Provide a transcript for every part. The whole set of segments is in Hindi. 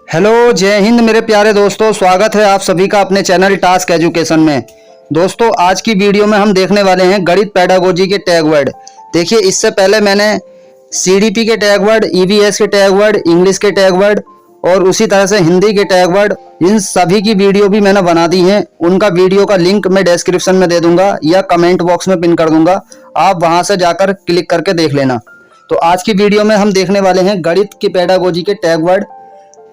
हेलो, जय हिंद मेरे प्यारे दोस्तों। स्वागत है आप सभी का अपने चैनल टास्क एजुकेशन में। दोस्तों, आज की वीडियो में हम देखने वाले हैं गणित पेडागोजी के टैग वर्ड। देखिए, इससे पहले मैंने सीडीपी के टैग वर्ड, ईवीएस के टैग वर्ड, इंग्लिश के टैग वर्ड और उसी तरह से हिंदी के टैग वर्ड, इन सभी की वीडियो भी मैंने बना दी है। उनका वीडियो का लिंक मैं डिस्क्रिप्शन में दे दूंगा या कमेंट बॉक्स में पिन कर दूंगा, आप वहां से जाकर क्लिक करके देख लेना। तो आज की वीडियो में हम देखने वाले हैं गणित की पेडागोजी के टैग वर्ड,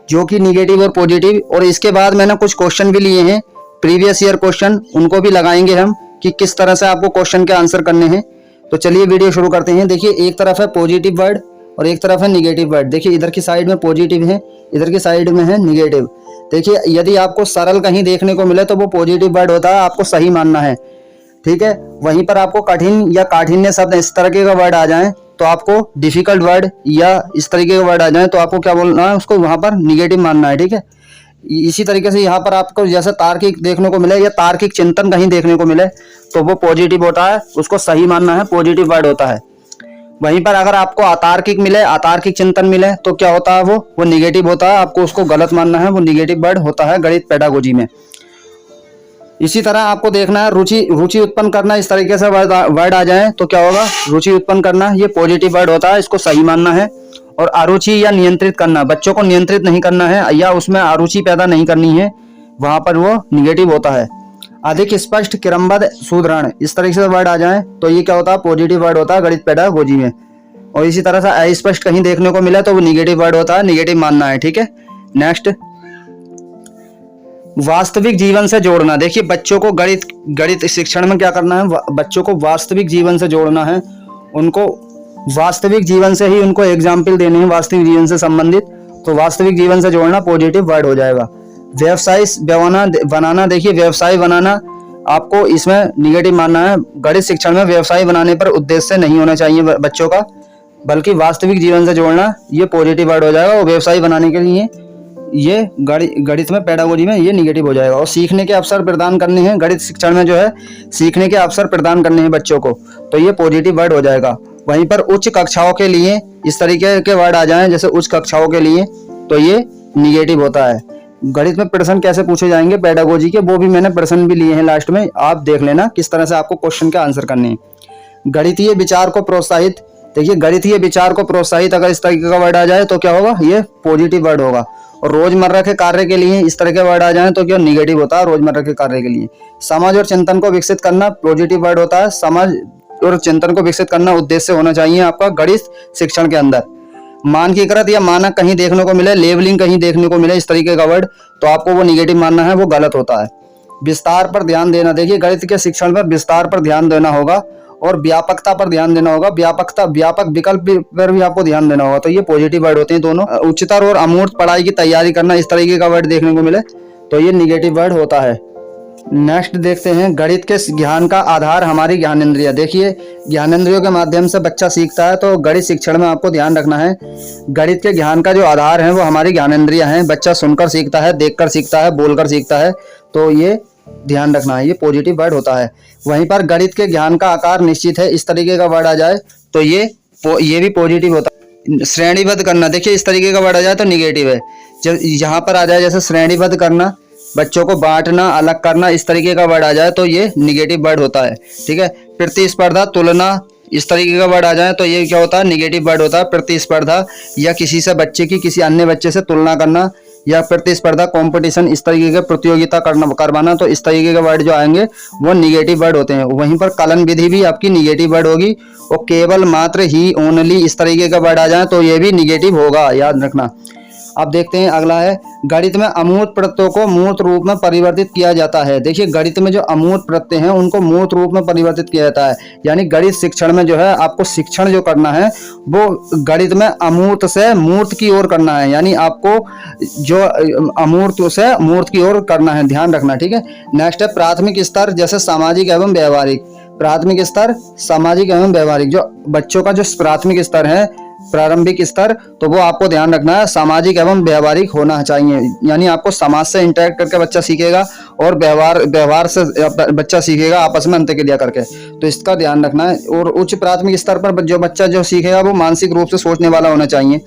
जो कि निगेटिव और पॉजिटिव, और इसके बाद मैंने कुछ क्वेश्चन भी लिए हैं प्रीवियस ईयर क्वेश्चन, उनको भी लगाएंगे हम कि किस तरह से आपको क्वेश्चन के आंसर करने हैं। तो चलिए वीडियो शुरू करते हैं। देखिए, एक तरफ है पॉजिटिव वर्ड और एक तरफ है निगेटिव वर्ड। देखिए, इधर की साइड में पॉजिटिव है, इधर की साइड में है निगेटिव। देखिए, यदि आपको सरल कहीं देखने को मिले तो वो पॉजिटिव वर्ड होता है, आपको सही मानना है, ठीक है। वहीं पर आपको कठिन या काठिन्य शब्द इस तरीके का वर्ड आ जाए तो आपको डिफिकल्ट वर्ड या इस तरीके का वर्ड आ जाए तो आपको क्या बोलना है, उसको वहां पर निगेटिव मानना है, ठीक है। इसी तरीके से यहाँ पर आपको जैसे तार्किक देखने को मिले या तार्किक चिंतन कहीं देखने को मिले तो वो पॉजिटिव होता है, उसको सही मानना है, पॉजिटिव वर्ड होता है। वहीं पर अगर आपको अतार्किक मिले, अतार्किक चिंतन मिले तो क्या होता है, वो निगेटिव होता है, आपको उसको गलत मानना है, वो निगेटिव वर्ड होता है गणित पेडागोजी में। इसी तरह आपको देखना है रुचि उत्पन्न करना, इस तरीके से वर्ड आ जाए तो क्या होगा, रुचि उत्पन्न करना, ये पॉजिटिव वर्ड होता है, इसको सही मानना है। और अरुचि या नियंत्रित करना, बच्चों को नियंत्रित नहीं करना है या उसमें अरुचि पैदा नहीं करनी है, वहां पर वो निगेटिव होता है। अधिक स्पष्ट, क्रमबद्ध, सुदृढ़, इस तरीके से वर्ड आ जाए तो ये क्या होता है, पॉजिटिव वर्ड होता है गणित पेडागोजी में। और इसी तरह से अस्पष्ट कहीं देखने को मिला तो वो निगेटिव वर्ड होता है, निगेटिव मानना है, ठीक है। नेक्स्ट, वास्तविक जीवन से जोड़ना। देखिए, बच्चों को गणित शिक्षण में क्या करना है, बच्चों को वास्तविक जीवन से जोड़ना है, उनको वास्तविक जीवन से ही उनको एग्जाम्पल देने हैं, वास्तविक जीवन से संबंधित। तो वास्तविक जीवन से जोड़ना पॉजिटिव वर्ड हो जाएगा। व्यवसाय बनाना, देखिए व्यवसाय बनाना आपको इसमें निगेटिव मानना है। गणित शिक्षण में व्यवसाय बनाने पर उद्देश्य नहीं होना चाहिए बच्चों का, बल्कि वास्तविक जीवन से जोड़ना, ये पॉजिटिव वर्ड हो जाएगा। और व्यवसाय बनाने के लिए ये गणित में पेडागोजी में ये निगेटिव हो जाएगा। और सीखने के अवसर प्रदान करने हैं, गणित शिक्षण में जो है सीखने के अवसर प्रदान करने हैं बच्चों को, तो ये पॉजिटिव वर्ड हो जाएगा। वहीं पर उच्च कक्षाओं के लिए इस तरीके के वर्ड आ जाएं, जैसे उच्च कक्षाओं के लिए, तो ये निगेटिव होता है। गणित में प्रश्न कैसे पूछे जाएंगे पेडागोजी के, वो भी मैंने प्रश्न भी लिए हैं लास्ट में, आप देख लेना किस तरह से आपको क्वेश्चन के आंसर करने हैं। गणितीय विचार को प्रोत्साहित, देखिए गणितीय विचार को प्रोत्साहित अगर इस तरीके का वर्ड आ जाए तो क्या होगा, ये पॉजिटिव वर्ड होगा। और रोजमर्रा के कार्य के लिए इस तरह के वर्ड आ जाए तो क्या निगेटिव होता है, रोजमर्रा के कार्य के लिए। समझ और चिंतन को विकसित करना पॉजिटिव वर्ड होता है, समझ और चिंतन को विकसित करना उद्देश्य होना चाहिए आपका गणित शिक्षण के अंदर। मानकीकृत या मानक कहीं देखने को मिले, लेबलिंग कहीं देखने को मिले इस तरीके का वर्ड, तो आपको वो निगेटिव मानना है, वो गलत होता है। विस्तार पर ध्यान देना, देखिए गणित के शिक्षण पर विस्तार पर ध्यान देना होगा और व्यापकता पर ध्यान देना होगा। व्यापक विकल्प पर भी आपको ध्यान देना होगा, तो ये पॉजिटिव वर्ड होते हैं दोनों। उच्चतर और अमूर्त पढ़ाई की तैयारी करना, इस तरीके का वर्ड देखने को मिले तो ये निगेटिव वर्ड होता है। नेक्स्ट देखते हैं, गणित के ज्ञान का आधार हमारी ज्ञानेंद्रिय। देखिए, ज्ञानेंद्रियों के माध्यम से बच्चा सीखता है, तो गणित शिक्षण में आपको ध्यान रखना है, गणित के ज्ञान का जो आधार है वो हमारी ज्ञानेंद्रिय हैं। बच्चा सुनकर सीखता है, देखकर सीखता है, बोलकर सीखता है, तो ये ध्यान रखना है, ये पॉजिटिव वर्ड होता है। वहीं पर गणित के ज्ञान का आकार निश्चित है, इस तरीके का वर्ड आ जाए तो ये भी पॉजिटिव होता है। श्रेणीबद्ध करना, देखिए इस तरीके का वर्ड आ जाए तो निगेटिव है। जब यहाँ पर आ जाए जैसे श्रेणीबद्ध करना, बच्चों को बांटना, अलग करना, इस तरीके का वर्ड आ जाए तो ये निगेटिव वर्ड होता है, ठीक है। प्रतिस्पर्धा, तुलना, इस तरीके का वर्ड आ जाए तो ये क्या होता है, निगेटिव वर्ड होता है। प्रतिस्पर्धा या किसी से बच्चे की किसी अन्य बच्चे से तुलना करना या प्रतिस्पर्धा, कंपटीशन, इस तरीके के प्रतियोगिता करवाना, तो इस तरीके के वर्ड जो आएंगे वो निगेटिव वर्ड होते हैं। वहीं पर कलन विधि भी आपकी निगेटिव वर्ड होगी। और केवल, मात्र, ही, ओनली, इस तरीके का वर्ड आ जाए तो ये भी निगेटिव होगा, याद रखना। अब देखते हैं अगला है, गणित में अमूर्त प्रत्ययों को मूर्त रूप में परिवर्तित किया जाता है। देखिए, गणित में जो अमूर्त प्रत्यय हैं उनको मूर्त रूप में परिवर्तित किया जाता है, यानी गणित शिक्षण में जो है आपको शिक्षण जो करना है वो गणित में अमूर्त से मूर्त की ओर करना है, यानी आपको जो अमूर्त से मूर्त की ओर करना है, ध्यान रखना, ठीक है। नेक्स्ट है प्राथमिक स्तर, जैसे सामाजिक एवं व्यवहारिक। प्राथमिक स्तर, सामाजिक एवं व्यवहारिक, जो बच्चों का जो प्राथमिक स्तर है, प्रारंभिक स्तर, तो वो आपको ध्यान रखना है, सामाजिक एवं व्यवहारिक होना चाहिए, यानी आपको समाज से इंटरेक्ट करके बच्चा सीखेगा और व्यवहार से बच्चा सीखेगा, आपस में अंतःक्रिया करके, तो इसका ध्यान रखना है। और उच्च प्राथमिक स्तर पर जो बच्चा जो सीखेगा वो मानसिक रूप से सोचने वाला होना चाहिए,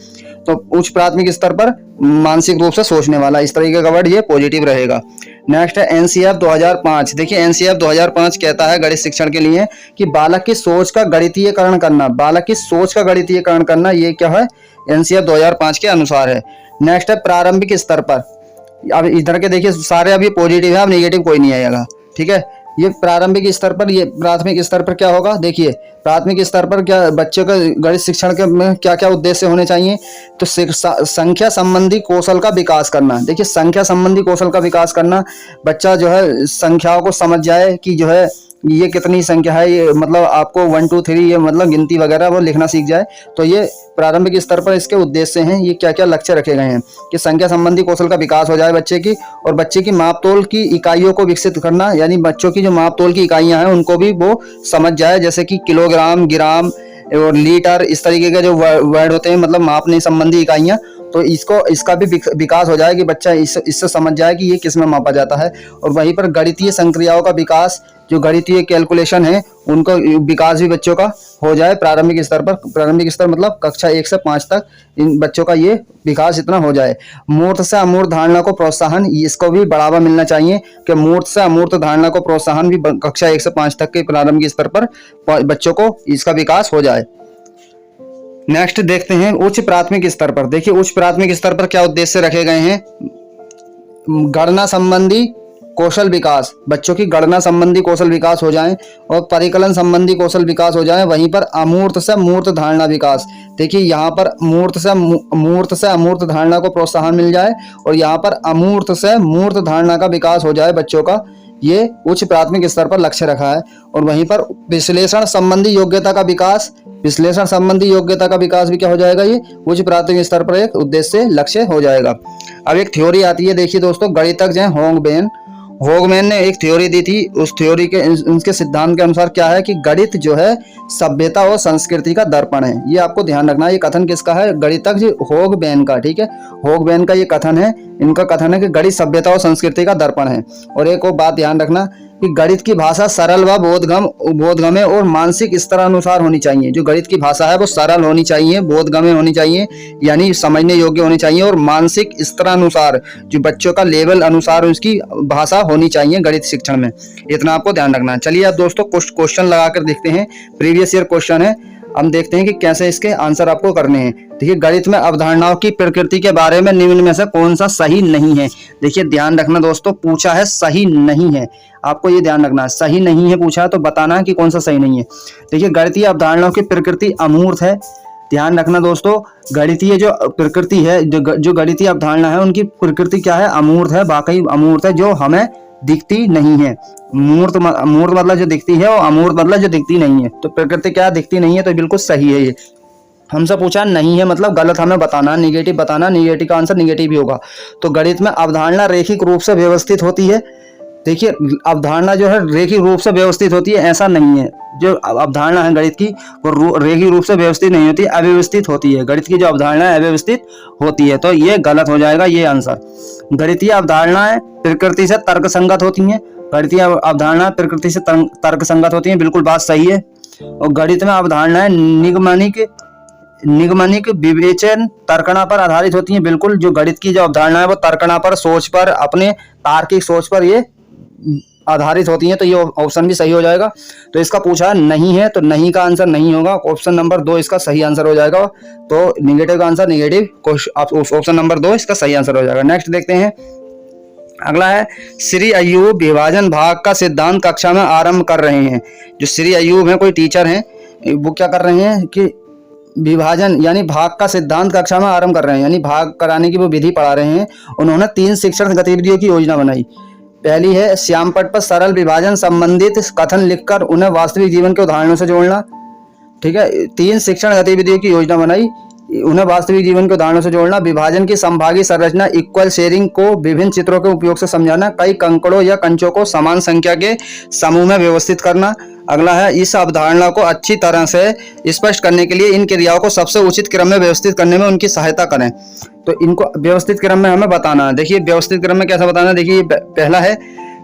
तो उच्च प्राथमिक स्तर पर मानसिक रूप से सोचने वाला, इस तरीके का वर्ड ये पॉजिटिव रहेगा। नेक्स्ट है एनसीएफ 2005। देखिए एनसीएफ 2005 कहता है गणित शिक्षण के लिए कि बालक की सोच का गणितीयकरण करना, बालक की सोच का गणितीयकरण करना, ये क्या है, एनसीएफ 2005 के अनुसार है। नेक्स्ट है प्रारंभिक स्तर पर। अब इधर के देखिए सारे अभी पॉजिटिव है, अब नेगेटिव कोई नहीं आएगा, ठीक है। ये प्रारंभिक स्तर पर, ये प्राथमिक स्तर पर क्या होगा, देखिए प्राथमिक स्तर पर क्या बच्चों का गणित शिक्षण के में क्या क्या उद्देश्य होने चाहिए, तो संख्या संबंधी कौशल का विकास करना। देखिए संख्या संबंधी कौशल का विकास करना, बच्चा जो है संख्याओं को समझ जाए कि जो है ये कितनी संख्या है, ये मतलब आपको 1 2 3 ये मतलब गिनती वगैरह वो लिखना सीख जाए। तो ये प्रारंभिक स्तर पर इसके उद्देश्य हैं, ये क्या क्या लक्ष्य रखे गए हैं कि संख्या संबंधी कौशल का विकास हो जाए बच्चे की, और बच्चे की मापतोल की इकाइयों को विकसित करना, यानी बच्चों की जो मापतोल की इकाइयां हैं उनको भी वो समझ जाए, जैसे कि किलोग्राम, ग्राम और लीटर, इस तरीके के जो वर्ड होते हैं, मतलब मापने संबंधी इकाइयां, तो इसका भी विकास हो जाए कि बच्चा इससे समझ जाए कि ये किस में मापा जाता है। और वहीं पर गणितीय संक्रियाओं का विकास, जो गणितीय कैलकुलेशन है उनको विकास भी बच्चों का हो जाए प्रारंभिक स्तर पर। प्रारंभिक स्तर मतलब कक्षा 1 से 5 तक इन बच्चों का ये विकास इतना हो जाए। मूर्त से अमूर्त धारणा को प्रोत्साहन, इसको भी बढ़ावा मिलना चाहिए कि मूर्त से अमूर्त धारणा को प्रोत्साहन भी कक्षा 1 से 5 तक के प्रारंभिक स्तर पर बच्चों को इसका विकास हो जाए। नेक्स्ट देखते हैं उच्च प्राथमिक स्तर पर। देखिए उच्च प्राथमिक स्तर पर क्या उद्देश्य रखे गए हैं, गणना संबंधी कौशल विकास, बच्चों की गणना संबंधी कौशल विकास हो जाए और परिकलन संबंधी कौशल विकास हो जाए। वहीं पर अमूर्त से मूर्त धारणा विकास, देखिए यहाँ पर मूर्त से अमूर्त धारणा को प्रोत्साहन मिल जाए और यहाँ पर अमूर्त से मूर्त धारणा का विकास हो जाए बच्चों का, ये उच्च प्राथमिक स्तर पर लक्ष्य रखा है। और वहीं पर विश्लेषण संबंधी योग्यता का विकास, विश्लेषण संबंधी योग्यता का विकास भी क्या हो जाएगा, ये उच्च प्राथमिक स्तर पर एक उद्देश्य लक्ष्य हो जाएगा। अब एक थ्योरी आती है, देखिए दोस्तों, गणितज्ञ हैं होगमैन ने एक थ्योरी दी थी। उस थ्योरी के उनके सिद्धांत के अनुसार क्या है कि गणित जो है सभ्यता और संस्कृति का दर्पण है। ये आपको ध्यान रखना है। ये कथन किसका है, गणितज्ञ होगमैन का, ठीक है, होगमैन का ये कथन है। इनका कथन है कि गणित सभ्यता और संस्कृति का दर्पण है। और एक और बात ध्यान रखना कि गणित की भाषा सरल व बोधगम्य और मानसिक स्तर अनुसार होनी चाहिए। जो गणित की भाषा है वो सरल होनी चाहिए, बोधगम्य होनी चाहिए, यानी समझने योग्य होनी चाहिए, और मानसिक स्तर अनुसार, जो बच्चों का लेवल अनुसार उसकी भाषा होनी चाहिए गणित शिक्षण में। इतना आपको ध्यान रखना है। चलिए अब दोस्तों कुछ क्वेश्चन लगाकर देखते हैं। प्रीवियस ईयर क्वेश्चन है, हम देखते हैं कि कैसे इसके आंसर आपको करने हैं। देखिए गणित में अवधारणाओं की प्रकृति के बारे में निम्न में से कौन सा सही नहीं है। देखिए ध्यान रखना दोस्तों, पूछा है सही नहीं है, आपको ये ध्यान रखना है, सही नहीं है पूछा है तो बताना है कि कौन सा सही नहीं है। देखिए गणितीय अवधारणाओं की प्रकृति अमूर्त है। ध्यान रखना दोस्तों, गणितीय जो प्रकृति है, जो गणितीय अवधारणा है उनकी प्रकृति क्या है, अमूर्त है, वाकई अमूर्त है, जो हमें दिखती नहीं है। मूर्त मतलब जो दिखती है, और अमूर्त मतलब जो दिखती नहीं है। तो प्रकृति क्या दिखती नहीं है, तो बिल्कुल सही है। ये हमसे पूछा नहीं है मतलब गलत हमें बताना, निगेटिव बताना, निगेटिव का आंसर निगेटिव ही होगा। तो गणित में अवधारणा रैखिक रूप से व्यवस्थित होती है। देखिए अवधारणा जो है रैखिक रूप से व्यवस्थित होती है, ऐसा नहीं है। जो अवधारणा है गणित की वो रैखिक रूप से व्यवस्थित नहीं होती, अव्यवस्थित होती है। गणित की जो अवधारणा है अव्यवस्थित होती है, तो ये गलत हो जाएगा ये आंसर। गणितीय अवधारणाएं प्रकृति से तर्कसंगत होती हैं। गणितीय अवधारणा प्रकृति से तर्कसंगत होती हैं, बिल्कुल बात सही है। और गणित में अवधारणाएं निगमनिक विवेचन तर्कणा पर आधारित होती हैं। बिल्कुल जो गणित की जो अवधारणा है वो तर्कणा पर, सोच पर, अपने तार्किक सोच पर ये आधारित होती हैं। तो ये ऑप्शन भी सही हो जाएगा। तो इसका पूछा नहीं है तो नहीं का आंसर नहीं होगा, ऑप्शन नंबर 2 इसका सही आंसर हो जाएगा। तो निगेटिव का आंसर निगेटिव, ऑप्शन नंबर 2 इसका सही आंसर हो जाएगा। नेक्स्ट देखते हैं, अगला है श्री अयूब विभाजन भाग का सिद्धांत कक्षा में आरंभ कर रहे हैं। जो श्री अयूब है कोई टीचर हैं, वो क्या कर रहे हैं कि विभाजन यानी भाग का सिद्धांत कक्षा में आरंभ कर रहे हैं, यानी भाग कराने की वो विधि पढ़ा रहे हैं। उन्होंने 3 शिक्षण गतिविधियों की योजना बनाई। पहली है श्यामपट्ट पर सरल विभाजन संबंधित कथन लिखकर उन्हें वास्तविक जीवन के उदाहरणों से जोड़ना। ठीक है, 3 शिक्षण गतिविधियों की योजना बनाई, उन्हें वास्तविक जीवन के उदाहरणों से जोड़ना। विभाजन की संभागी संरचना इक्वल शेयरिंग को विभिन्न चित्रों के उपयोग से समझाना। कई कंकड़ों या कंचों को समान संख्या के समूह में व्यवस्थित करना। अगला है इस अवधारणा को अच्छी तरह से स्पष्ट करने के लिए इन क्रियाओं को सबसे उचित क्रम में व्यवस्थित करने में उनकी सहायता करें। तो इनको व्यवस्थित क्रम में हमें बताना है। देखिए व्यवस्थित क्रम में कैसा बताना है, देखिए पहला है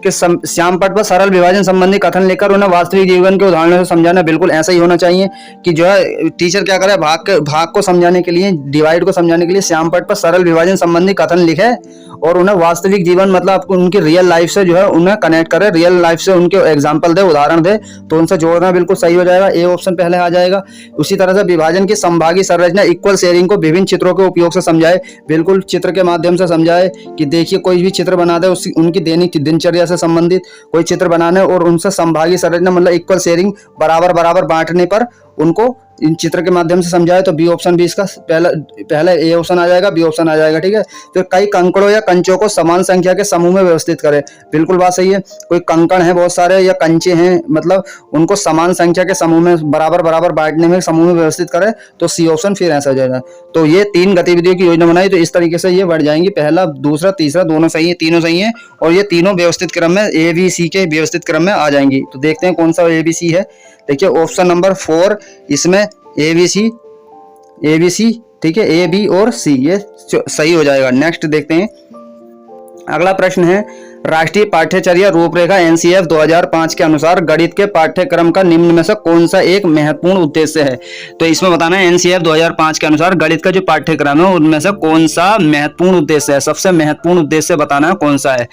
कि श्याम पट पर सरल विभाजन संबंधी कथन लेकर उन्हें वास्तविक जीवन के उदाहरणों से समझाना। बिल्कुल ऐसा ही होना चाहिए कि जो है टीचर क्या करे, भाग को समझाने के लिए, डिवाइड को समझाने के लिए श्याम पट पर सरल विभाजन संबंधी कथन लिखे और उन्हें वास्तविक जीवन मतलब आपको उनकी रियल लाइफ से जो है उन्हें कनेक्ट करे, रियल लाइफ से उनके एग्जाम्पल दे, उदाहरण दे, तो उनसे जोड़ना बिल्कुल सही हो जाएगा। ए ऑप्शन पहले आ जाएगा। उसी तरह से विभाजन की संभागी संरचना इक्वल शेयरिंग को विभिन्न चित्रों के उपयोग से समझाए। बिल्कुल चित्र के माध्यम से समझाए कि देखिए कोई भी चित्र बना दे, उनकी दैनिक दिनचर्या से संबंधित कोई चित्र बनाने और उनसे संभागी संरचना मतलब इक्वल शेयरिंग, बराबर बराबर बांटने पर उनको इन चित्र के माध्यम से समझाए। तो बी ऑप्शन भी इसका पहले ए ऑप्शन आ जाएगा, बी ऑप्शन आ जाएगा। ठीक है। फिर कई कंकड़ों या कंचों को समान संख्या के समूह में व्यवस्थित करें। बिल्कुल बात सही है। कोई कंकड़ है बहुत सारे या कंचे हैं, मतलब उनको समान संख्या के समूह में बराबर बराबर बांटने में समूह में व्यवस्थित करें, तो सी ऑप्शन फिर ऐसा हो जाएगा। तो ये 3 गतिविधियों की योजना बनाई, तो इस तरीके से ये बढ़ जाएंगी। पहला, दूसरा, तीसरा दोनों सही है, तीनों सही है और ये तीनों व्यवस्थित क्रम में ए बी सी के व्यवस्थित क्रम में आ जाएंगी। तो देखते हैं कौन सा ए बी सी है। देखिए ऑप्शन नंबर 4 इसमें ए बी सी, ठीक है, ए बी और सी ये सही हो जाएगा। नेक्स्ट देखते हैं। अगला प्रश्न है, राष्ट्रीय पाठ्यचर्या रूपरेखा एनसीएफ 2005 के अनुसार गणित के पाठ्यक्रम का निम्न में से कौन सा एक महत्वपूर्ण उद्देश्य है। तो इसमें बताना है एनसीएफ 2005 के अनुसार गणित का जो पाठ्यक्रम है उनमें से कौन सा महत्वपूर्ण उद्देश्य है, सबसे महत्वपूर्ण उद्देश्य बताना है कौन सा है।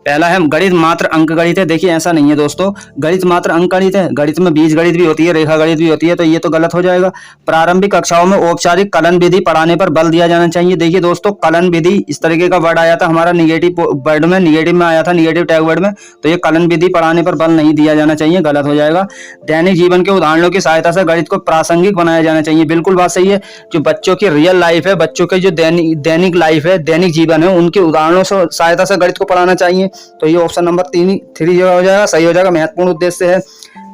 पहला है गणित मात्र अंक गणित है। देखिए ऐसा नहीं है दोस्तों, गणित मात्र अंक गणित है, गणित में बीज गणित भी होती है, रेखा गणित भी होती है, तो ये तो गलत हो जाएगा। प्रारंभिक कक्षाओं में औपचारिक कलन विधि पढ़ाने पर बल दिया जाना चाहिए। देखिए दोस्तों, कलन विधि इस तरीके का वर्ड आया था हमारा निगेटिव वर्ड में, निगेटिव में आया था, निगेटिव टैग वर्ड में, तो ये कलन विधि पढ़ाने पर बल नहीं दिया जाना चाहिए, गलत हो जाएगा। दैनिक जीवन के उदाहरणों की सहायता से गणित को प्रासंगिक बनाया जाना चाहिए। बिल्कुल बात सही है। जो बच्चों की रियल लाइफ है, बच्चों के जो दैनिक लाइफ है, दैनिक जीवन है, उनके उदाहरणों से सहायता से गणित को पढ़ाना चाहिए। तो ये ऑप्शन नंबर 3 हो जाएगा, सही हो जाएगा, महत्वपूर्ण उद्देश्य है।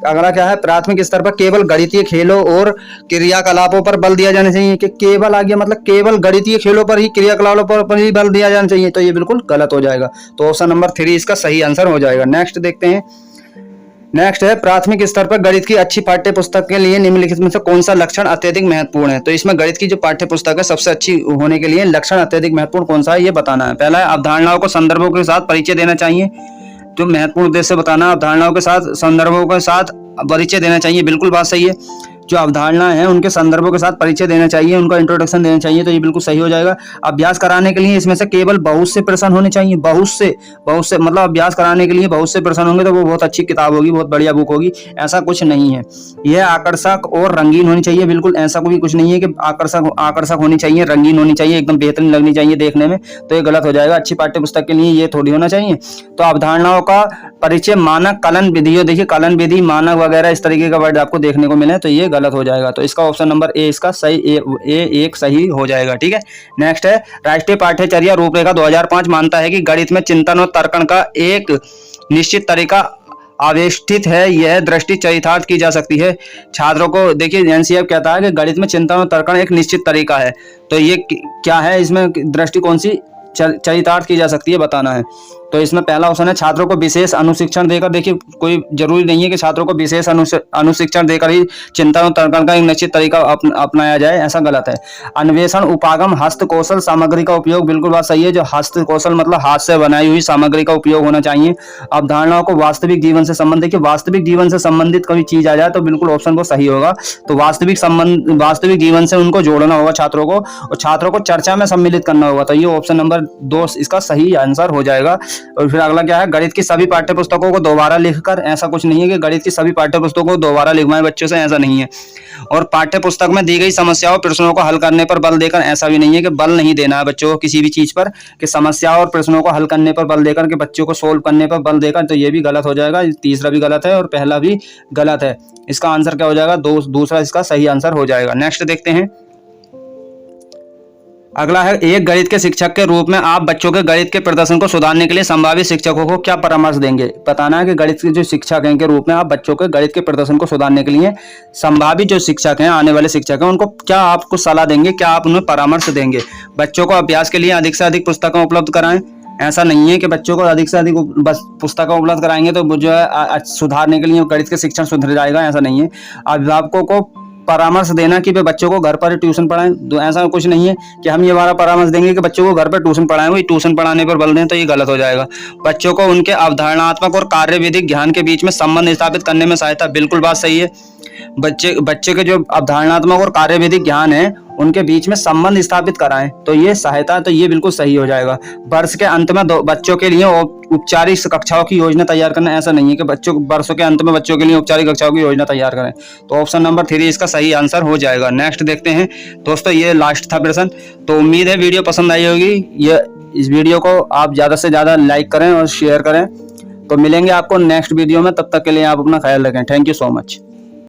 अगला क्या है, प्राथमिक स्तर पर केवल गणितीय खेलों और क्रियाकलापों पर बल दिया जाना चाहिए। कि केवल आ गया मतलब केवल गणितीय खेलों पर ही, क्रियाकलापों पर ही बल दिया जाना चाहिए, तो ये बिल्कुल गलत हो जाएगा। तो ऑप्शन नंबर 3 इसका सही आंसर हो जाएगा। नेक्स्ट देखते हैं। नेक्स्ट है, प्राथमिक स्तर पर गणित की अच्छी पाठ्य पुस्तक के लिए निम्नलिखित में से कौन सा लक्षण अत्यधिक महत्वपूर्ण है। तो इसमें गणित की जो पाठ्य पुस्तक है सबसे अच्छी होने के लिए लक्षण अत्यधिक महत्वपूर्ण कौन सा है ये बताना है। पहला है, अवधारणाओं को संदर्भों के साथ परिचय देना चाहिए। जो महत्वपूर्ण उद्देश्य बताना, अवधारणाओं के साथ संदर्भों के साथ परिचय देना चाहिए। बिल्कुल बात सही है। जो अवधारणा है उनके संदर्भों के साथ परिचय देना चाहिए, उनका इंट्रोडक्शन देना चाहिए, तो ये बिल्कुल सही हो जाएगा। अभ्यास कराने के लिए इसमें से केवल बहुत से प्रश्न होने चाहिए। बहुत से मतलब अभ्यास कराने के लिए बहुत से प्रश्न होंगे तो वो बहुत अच्छी किताब होगी, बहुत बढ़िया बुक होगी, ऐसा कुछ नहीं है। यह आकर्षक और रंगीन होनी चाहिए। बिल्कुल ऐसा कोई कुछ नहीं है कि आकर्षक होनी चाहिए, रंगीन होनी चाहिए, एकदम बेहतरीन लगनी चाहिए देखने में, तो ये गलत हो जाएगा। अच्छी पाठ्य पुस्तक के लिए ये थोड़ी होना चाहिए। तो अवधारणाओं का परिचय, मानक, कलन विधि, देखिए कलन विधि, मानक वगैरह इस तरीके का वर्ड आपको देखने को मिले, तो ये गलत हो जाएगा। तो इसका ऑप्शन नंबर ए इसका सही एक सही हो जाएगा। ठीक है। नेक्स्ट है, राष्ट्रीय पाठ्यचर्या रूपरेखा 2005 मानता है कि गणित में चिंतन और तर्कण का एक निश्चित तरीका आवेष्टित है। यह दृष्टि चरितार्थ की जा सकती है। छात्रों को देखिए एनसीएफ कहता है कि गणित में चिंतन और तर्कण एक निश्चित तरीका है, तो ये क्या है, इसमें दृष्टि कौन सी चरितार्थ की जा सकती है बताना है। तो इसमें पहला ऑप्शन है, छात्रों को विशेष अनुशिक्षण देकर। देखिए कोई जरूरी नहीं है कि छात्रों को विशेष अनुशिक्षण देकर ही चिंतन और तर्कण का एक निश्चित तरीका अपनाया जाए, ऐसा गलत है। अन्वेषण, उपागम, हस्त कौशल सामग्री का उपयोग। बिल्कुल बात सही है। जो हस्त कौशल मतलब हाथ से बनाई हुई सामग्री का उपयोग होना चाहिए। अवधारणाओं को वास्तविक जीवन से संबंधित, कि वास्तविक जीवन से संबंधित कोई चीज आ जाए तो बिल्कुल ऑप्शन को सही होगा। तो वास्तविक जीवन से उनको जोड़ना होगा छात्रों को, और छात्रों को चर्चा में सम्मिलित करना होगा, तो ये ऑप्शन नंबर 2 इसका सही आंसर हो जाएगा। और फिर अगला क्या है, गणित की सभी पाठ्य पुस्तकों को दोबारा लिखकर। ऐसा कुछ नहीं है कि गणित की सभी पाठ्य पुस्तकों को दोबारा लिखवाएं बच्चों से, ऐसा नहीं है। और पाठ्य पुस्तक में दी गई समस्याओं प्रश्नों को हल करने पर बल देकर, ऐसा भी नहीं है कि बल नहीं देना है बच्चों को किसी भी चीज पर, कि समस्या और प्रश्नों को हल करने पर बल देकर, कि बच्चों को सोल्व करने पर बल देकर, तो ये भी गलत हो जाएगा। तीसरा भी गलत है और पहला भी गलत है। इसका आंसर क्या हो जाएगा, दूसरा इसका सही आंसर हो जाएगा। नेक्स्ट देखते हैं। अगला है, एक गणित के शिक्षक के रूप में आप बच्चों के गणित के प्रदर्शन को सुधारने के लिए संभावित शिक्षकों को क्या परामर्श देंगे। बताना है कि गणित के जो शिक्षक हैं के रूप में आप बच्चों के गणित के प्रदर्शन को सुधारने के लिए संभावित जो शिक्षक हैं, आने वाले शिक्षक हैं, उनको क्या आपको सलाह देंगे, क्या आप उन्हें परामर्श देंगे। बच्चों को अभ्यास के लिए अधिक से अधिक पुस्तकें उपलब्ध कराएं। ऐसा नहीं है कि बच्चों को अधिक से अधिक बस पुस्तकें उपलब्ध कराएंगे तो जो है सुधारने के लिए गणित के शिक्षण सुधर जाएगा, ऐसा नहीं है। अभिभावकों को परामर्श देना कि वे बच्चों को घर पर ट्यूशन पढ़ाएं। तो ऐसा कुछ नहीं है कि हम ये हमारा परामर्श देंगे कि बच्चों को घर पर ट्यूशन पढ़ाएं, वही ट्यूशन पढ़ाने पर बल दें, तो ये गलत हो जाएगा। बच्चों को उनके अवधारणात्मक और कार्यविधिक ज्ञान के बीच में संबंध स्थापित करने में सहायता, बिल्कुल बात सही है। बच्चे के जो अवधारणात्मक और कार्यविधिक ज्ञान है उनके बीच में संबंध स्थापित कराएं, तो ये सहायता, तो ये बिल्कुल सही हो जाएगा। वर्ष के अंत में बच्चों के लिए औपचारिक कक्षाओं की योजना तैयार करना, ऐसा नहीं है कि वर्षों के अंत में बच्चों के लिए औपचारिक कक्षाओं की योजना तैयार करें। तो ऑप्शन नंबर 3 इसका सही आंसर हो जाएगा। नेक्स्ट देखते हैं दोस्तों, ये लास्ट था प्रश्न। तो उम्मीद है वीडियो पसंद आई होगी। इस वीडियो को आप ज़्यादा से ज़्यादा लाइक करें और शेयर करें। तो मिलेंगे आपको नेक्स्ट वीडियो में, तब तक के लिए आप अपना ख्याल रखें। Thank you so much.